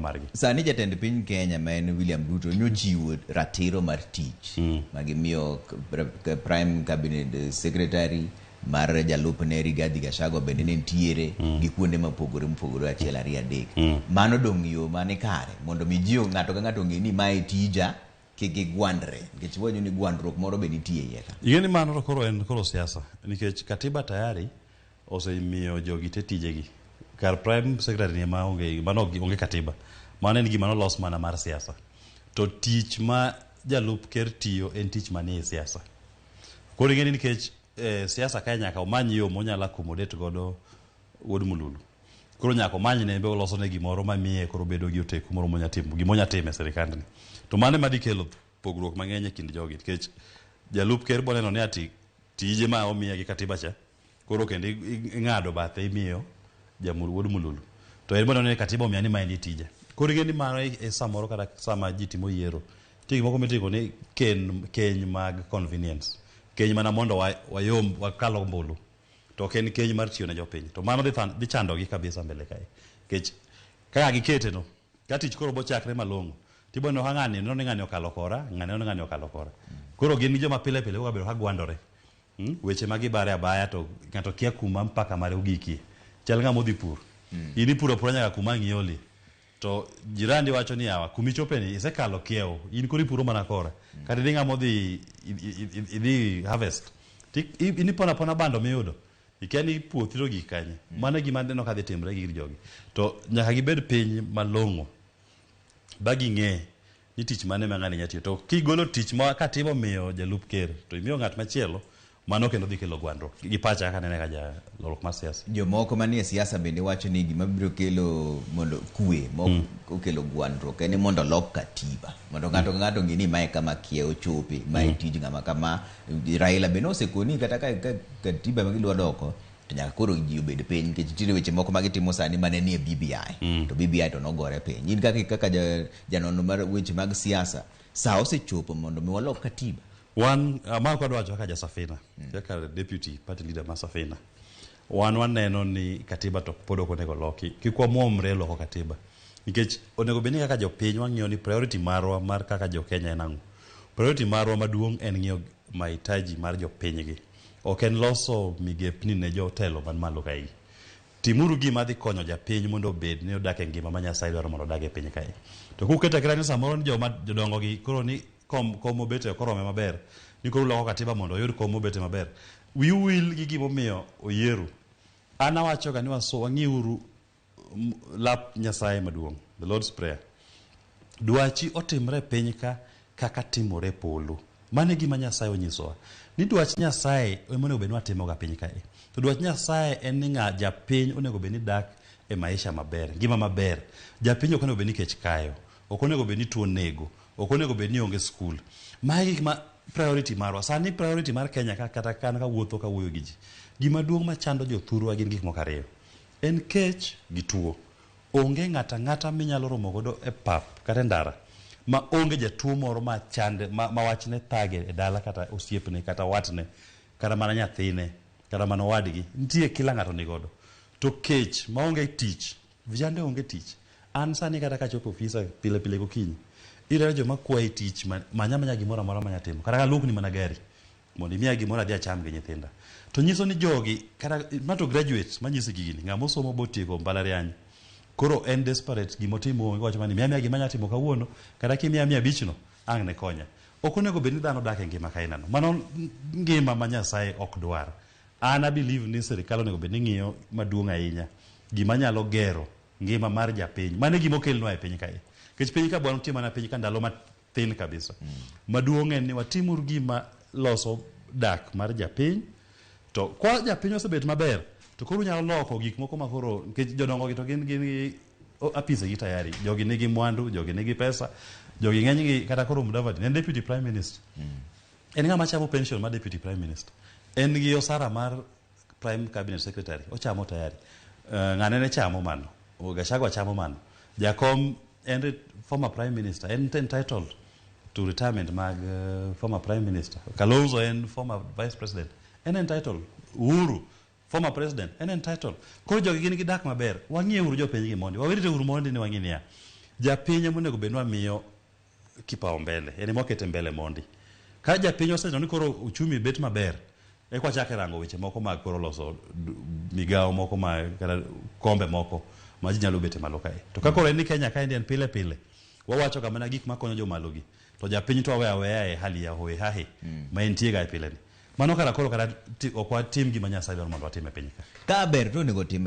ng'enyo margi. Sani jatend piny Kenya ma en William Ruto nochiwo ratiro mar tich magimiyo Prime Cabinet Secretary mar jalupne Rigathi Gachagua bende ne ntiere gi kuonde mopogore achiel ariyo adek. Mano dong' yo mane kare mondo mi ji ng'ato ka ng'ato ng'e ni mae tija kik gwandre nikech wanyo ni gwandruok moro be nitie iye ka. Yeni mano koro en koro siasa nikech katiba tayari osemiyo jogi te tijegi. Kar Prime Secretary ni ma onge katiba. Mano en gima nolos mana mar siasa. To tich ma jalup ker tiyo en tich manie siasa. Koro ing'eni nikech siasa kae nyaka omany yo monyalo accommodate godo wuod mululu. Koro nyaka omany ne be oloso ne gimoro mamiye koro bedo gi oteku moro gimonya timo e sirikandni. To mano ema dikelo pogruok mang'eny e kind jogi nikech jalup ker boneno ni ati tije ma omiye gi katiba cha koro kendo ing'ado bathe imiyo wuod mululu. To en boneno ni katiba omiya ni ma en tije. Koro ing'eni mano e samoro kata sama ji timo yiero. Tigi moko mitiko ni keny mag convenience. Keny mana mondo wayom wakal ombulu. To ok en keny mar tiyo ne jopiny. To mano dhi chandogi kabisa mbele kae. Kech kaka gikete no, ka tich koro bochakre malong'o. Tibono ka ng'ani no ni ng'ani okalo kora, ng'ani no ng'ani okalo kora. Koro gin joma pile pile obedo ka gwandore. Weche magibare abaya to ng'ato kia kuma mpaka mare ugikie. Chal ng'ama odhi pur. Ini puro pura nyaka kuma ng'ioli. To jirandi wacho ni yawa kumichopeni isekalo kiewo. In kuri puro mana kora. Kata di ng'ama odhi idhi harvest. Ini pona bando miyudo. Ikiani puothiro gi kanye. Mano gima neno ka dhi timre gi jogi. To nyaka gibed piny malong'o. Bagi ng'e ni tich mane ma ng'ani nyatiyo. To kigolo tich ma katimo miyo jalup ker. To imiyo ng'at machielo mano kendo dhi kelo gwandruok. Gi pacha ka nene ka jalok mar siasa. Jomoko manie siasa bende wacho ni gima biro kelo mondo kwe moko kelo gwandruok en mondo lok katiba. Mondo ng'ato ng'ato ng'e ni mae kama kiewo chope, mae tij ng'ama kama Raila bende osekoni kata ka katiba magilwa doko to nyaka koro ji obed piny nikech nitie weche moko magitimo sani mane nie BBI. To BBI to nogore piny. In kaka janono mar weche mag siasa sa osechopo mondo mi walok katiba. Ma kwa dwacho kaka Jasafina, kaka deputy party leader ma Safina. Waneno ni katiba to pod ok onego loki. Kikwa muomre loko katiba. Nikech onego beni kaka jopiny wang'iyo ni priority marwa mar kaka jo Kenya en ang'o. Priority marwa maduong' en ng'iyo mahitaji mar jopiny gi. Ok en loso migepni ne jotelo man malo kae. Timuru gima dhi konyo japiny mondo obed ni odak e ngima ma Nyasaye dwaro mondo odag e piny kae. To kuketa kira ni samoro ni joma jodongo gi koro ni komo bete korome maber. Ni koro loko katiba mondo oyud komo bete maber. We will gi gimo miyo oyieru. Ana wacho ga ni wang'iuru lap Nyasaye maduong', the Lord's Prayer. Dwachi otimre piny ka kaka timore polo. Mane gima Nyasaye onyisowa. Ni dwach Nyasaye onego bed ni watimo ga piny kae. To dwach Nyasaye en ni japiny onego bed ni dak e maisha maber, ngima maber. Japiny ok onego bed ni kech kayo, ok onego bed ni tuo nego, ok onego bed ni onge skul. Magi gima priority marwa. Sani priority mar Kenya kata kan ka wuotho ka wuoyo gi ji. Gima duong' machando jothurwa gin gik moko ariyo. En kech gi tuo. Onge ng'ata minyalo romo godo e pap kata ndara ma onge jatuo moro ma chande ma wachne thage e dala kata osiepne kata watne kata mana nyathine kata mana wadgi. Nitie kila ng'ato ni godo. To kech ma onge tich, vijande onge tich. An sani kata kachopo ofisa pile gokinyi. Ira joma kwae tich manya gimoro amora manya timo. Kata lukni mana gari. Mondo imiya gimoro adhi acham gi nyithinda. To nyiso ni jogi kata mato graduate manyisi gini ng'ama osomo botieko mbalariany. Koro en desperate gimotimo wacho mani miya gima nyatimo kawuono kata kimiya 500 no ang' ne konya. Ok onego bed ni dhano dak e ngima kainano. Mano ngima ma Nyasaye ok dwar. I believe ni sirikal onego bed ni ng'iyo maduong' ahinya gima nyalo gero ngima mar japiny. Mane gima okelnwa e piny kae. Kech piny ka bwana nitie mana piny ka ndalo mathin kabisa. Maduong' en ni watimur gima loso dak mar japiny. To kwa japiny osebet maber to koro nyalo loko gik moko ma koro nikech jodongo gi to gin apise gi tayari. Jogi nigi mwandu, jogi nigi pesa, jogi ng'eny gi kata koro Mudavadi en deputy prime minister. En ng'ama chamo pension mar deputy prime minister. En gi osara mar prime cabinet secretary. Ochamo tayari. Ng'ane ne chamo mano. Gachagua chamo mano. Jakom en former prime minister. En entitled to retirement mag former prime minister. Kalonzo en former vice president. En entitled. Uhuru former president en entitled. Koro jogi gin gi dak maber. Wang'iye uru jopiny gi mondi. Wawirite uru mondi ni wang'ini ya. japiny monego bedwa miyo kipaumbele yani mokete mbele mondi ka japiny oseneno ni koro uchumi bet maber kwa chake rango weche moko mag koro loso migao moko ma kata kombe moko ma ji nyalo bete malo kae to ka koro ni Kenya ka en pile pile wawacho kamana gik makonyo jomalogi to japiny to aweya e hali ya hoye hahe ma entie ga pile ni mano kara koro kara okwa tim gi Nyasaye dwaro mondo watim e piny ka ber to nego tim